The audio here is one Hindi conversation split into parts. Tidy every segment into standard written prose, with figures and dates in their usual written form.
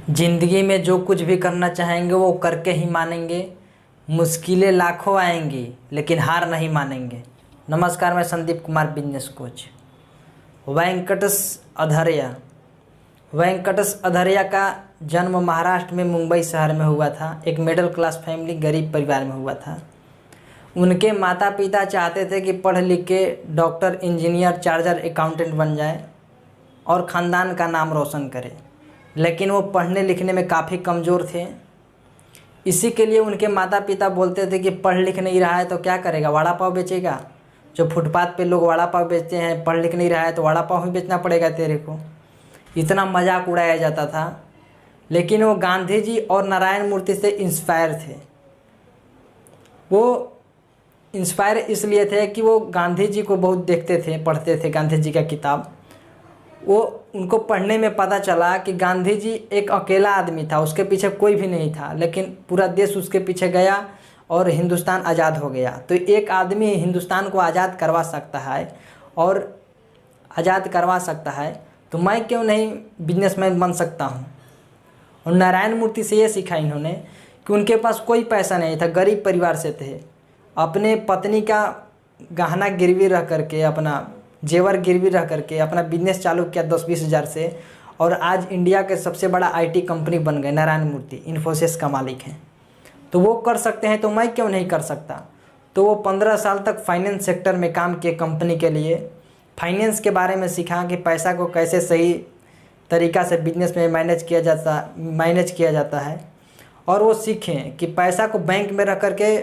ज़िंदगी में जो कुछ भी करना चाहेंगे वो करके ही मानेंगे। मुश्किलें लाखों आएंगी लेकिन हार नहीं मानेंगे। नमस्कार, मैं संदीप कुमार, बिजनेस कोच। वेंकटेश अधरिया। वेंकटेश अधरिया का जन्म महाराष्ट्र में मुंबई शहर में हुआ था। एक मिडिल क्लास फैमिली, गरीब परिवार में हुआ था। उनके माता पिता चाहते थे कि पढ़ लिख के डॉक्टर, इंजीनियर, चार्जर अकाउंटेंट बन जाए और ख़ानदान का नाम रोशन करे, लेकिन वो पढ़ने लिखने में काफ़ी कमज़ोर थे। इसी के लिए उनके माता पिता बोलते थे कि पढ़ लिख नहीं रहा है तो क्या करेगा, वड़ा पाव बेचेगा। जो फुटपाथ पे लोग वड़ा पाव बेचते हैं, पढ़ लिख नहीं रहा है तो वड़ा पाव ही बेचना पड़ेगा तेरे को। इतना मजाक उड़ाया जाता था। लेकिन वो गांधी जी और नारायण मूर्ति से इंस्पायर थे। वो इंस्पायर इसलिए थे कि वो गांधी जी को बहुत देखते थे, पढ़ते थे गांधी जी का किताब। वो उनको पढ़ने में पता चला कि गांधी जी एक अकेला आदमी था, उसके पीछे कोई भी नहीं था, लेकिन पूरा देश उसके पीछे गया और हिंदुस्तान आज़ाद हो गया। तो एक आदमी हिंदुस्तान को आज़ाद करवा सकता है और आज़ाद करवा सकता है, तो मैं क्यों नहीं बिजनेसमैन बन सकता हूँ। और नारायण मूर्ति से ये सीखा इन्होंने कि उनके पास कोई पैसा नहीं था, गरीब परिवार से थे। अपने पत्नी का गहना गिरवी रख करके, अपना जेवर गिरवी रख करके अपना बिजनेस चालू किया 10-20 हज़ार से, और आज इंडिया के सबसे बड़ा आईटी कंपनी बन गए। नारायण मूर्ति इन्फोसिस का मालिक हैं। तो वो कर सकते हैं तो मैं क्यों नहीं कर सकता। तो वो 15 साल तक फाइनेंस सेक्टर में काम किए, कंपनी के लिए। फाइनेंस के बारे में सीखा कि पैसा को कैसे सही तरीक़ा से बिजनेस में मैनेज किया जाता है। और वो सीखें कि पैसा को बैंक में रख करके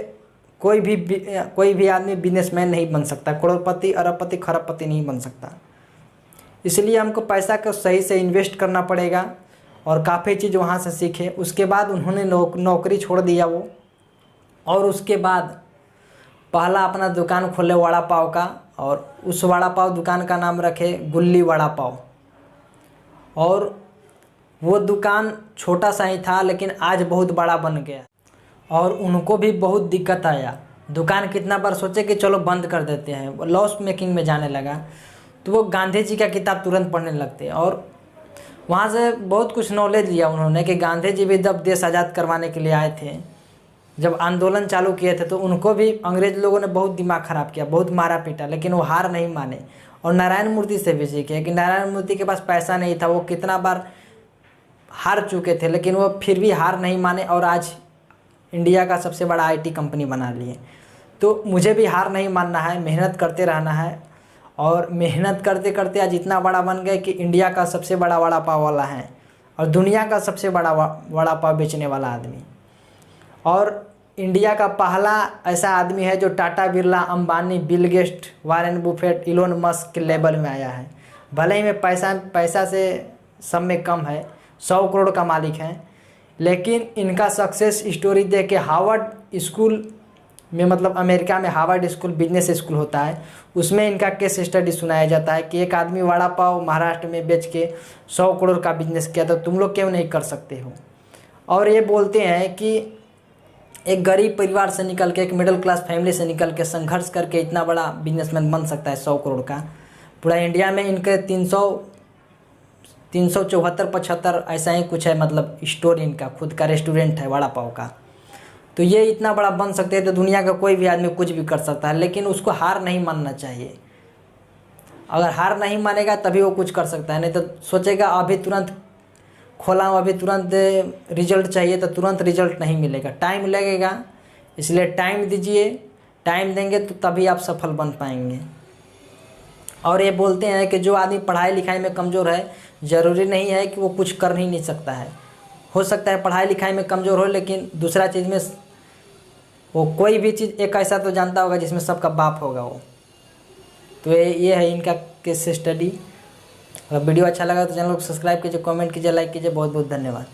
कोई भी आदमी बिजनेसमैन नहीं बन सकता, करोड़पति, अरबपति, खरबपति नहीं बन सकता। इसलिए हमको पैसा को सही से इन्वेस्ट करना पड़ेगा और काफ़ी चीज़ वहाँ से सीखे। उसके बाद उन्होंने नौकरी छोड़ दिया वो, और उसके बाद पहला अपना दुकान खोले वड़ा पाव का, और उस वड़ा पाव दुकान का नाम रखे गुल्ली वड़ा पाव। और वो दुकान छोटा सा ही था लेकिन आज बहुत बड़ा बन गया। और उनको भी बहुत दिक्कत आया। दुकान कितना बार सोचे कि चलो बंद कर देते हैं, वो लॉस मेकिंग में जाने लगा। तो वो गांधी जी का किताब तुरंत पढ़ने लगते, और वहाँ से बहुत कुछ नॉलेज लिया उन्होंने कि गांधी जी भी जब देश आज़ाद करवाने के लिए आए थे, जब आंदोलन चालू किए थे, तो उनको भी अंग्रेज़ लोगों ने बहुत दिमाग ख़राब किया, बहुत मारा पीटा, लेकिन वो हार नहीं माने। और नारायण मूर्ति से भी सीखे कि नारायण मूर्ति के पास पैसा नहीं था, वो कितना बार हार चुके थे, लेकिन वो फिर भी हार नहीं माने और आज इंडिया का सबसे बड़ा आईटी कंपनी बना लिए। तो मुझे भी हार नहीं मानना है, मेहनत करते रहना है। और मेहनत करते करते आज इतना बड़ा बन गए कि इंडिया का सबसे बड़ा वड़ा पाव वाला है और दुनिया का सबसे बड़ा वड़ा पाव बेचने वाला आदमी। और इंडिया का पहला ऐसा आदमी है जो Tata, Birla, Ambani, Bill Gates, Warren Buffett, Elon Musk के लेवल में आया है। भले ही में पैसा से सब में कम है, 100 करोड़ का मालिक है, लेकिन इनका सक्सेस स्टोरी देख के हार्वर्ड स्कूल में, मतलब अमेरिका में हार्वर्ड स्कूल बिजनेस स्कूल होता है, उसमें इनका केस स्टडी सुनाया जाता है कि एक आदमी वड़ा पाव महाराष्ट्र में बेच के 100 करोड़ का बिजनेस किया, तो तुम लोग क्यों नहीं कर सकते हो। और ये बोलते हैं कि एक गरीब परिवार से निकल के, एक मिडिल क्लास फैमिली से निकल के संघर्ष करके इतना बड़ा बिजनेसमैन बन सकता है 100 करोड़ का। पूरा इंडिया में इनके 374-75 ऐसा ही कुछ है, मतलब स्टोर इनका खुद का रेस्टोरेंट है वड़ा पाव का। तो ये इतना बड़ा बन सकते हैं, तो दुनिया का कोई भी आदमी कुछ भी कर सकता है, लेकिन उसको हार नहीं मानना चाहिए। अगर हार नहीं मानेगा तभी वो कुछ कर सकता है, नहीं तो सोचेगा अभी तुरंत खोला हूँ, अभी तुरंत रिजल्ट चाहिए, तो तुरंत रिजल्ट नहीं मिलेगा, टाइम लगेगा। इसलिए टाइम दीजिए, टाइम देंगे तो तभी आप सफल बन पाएंगे। और ये बोलते हैं कि जो आदमी पढ़ाई लिखाई में कमज़ोर है, ज़रूरी नहीं है कि वो कुछ कर ही नहीं सकता है। हो सकता है पढ़ाई लिखाई में कमज़ोर हो, लेकिन दूसरा चीज़ में वो कोई भी चीज़ एक ऐसा तो जानता होगा जिसमें सबका बाप होगा वो। तो ये है इनका केस स्टडी। अगर वीडियो अच्छा लगा तो चैनल को सब्सक्राइब कीजिए, कमेंट कीजिए, लाइक कीजिए। बहुत बहुत धन्यवाद।